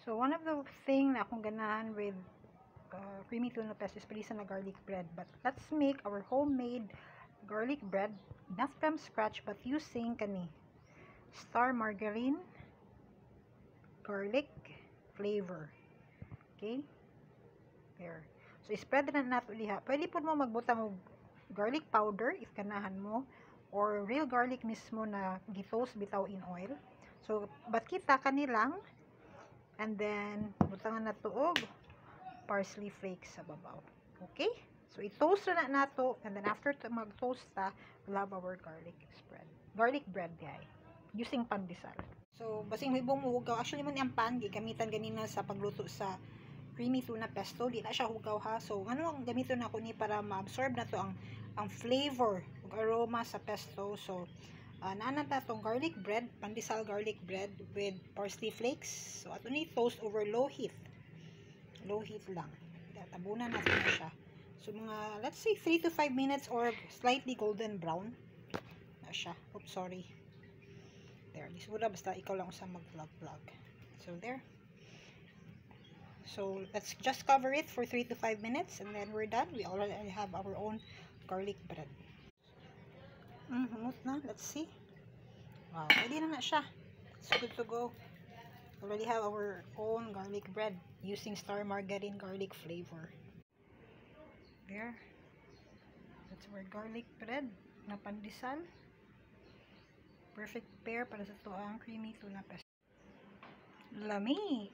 So, one of the thing na akong ganahan with creamy tuna pesto is palisa na garlic bread. But let's make our homemade garlic bread, not from scratch, but using kani star margarine garlic flavor. Okay? There. So, spread na nato liha. Pwede po mo magbutang og garlic powder if ganahan mo, or real garlic mismo na gitoast bitaw in oil. So, but kita kanilang, and then butangan na to og parsley flakes sa babaw. Okay? So, i-toast na nato, and then after to mag-toast ta, we'll have our garlic spread. Garlic bread, guys. Using pandesal. So, basing hibong hugaw. Actually, man yung pan, gamitan ganina sa pagluto sa creamy tuna pesto. Di na siya hugaw ha. So, ano ang gamitin na ko ni para ma-absorb na to ang flavor, ang aroma sa pesto. So, naanat na itong garlic bread, pandesal garlic bread with parsley flakes. So, ato ni toast over low heat. Low heat lang. Tabunan natin na siya. So, mga, let's say, 3 to 5 minutes or slightly golden brown na siya. Oops, sorry. There. This would basta ikaw lang sa mag-vlog. So, there. So, let's just cover it for 3 to 5 minutes and then we're done. We already have our own garlic bread. Humot na. Let's see. Wow, ready na siya. It's good to go. Already have our own garlic bread using star margarine garlic flavor. There. That's our garlic bread na pandesal. Perfect pair para sa tuang creamy tuna pesto. Lami!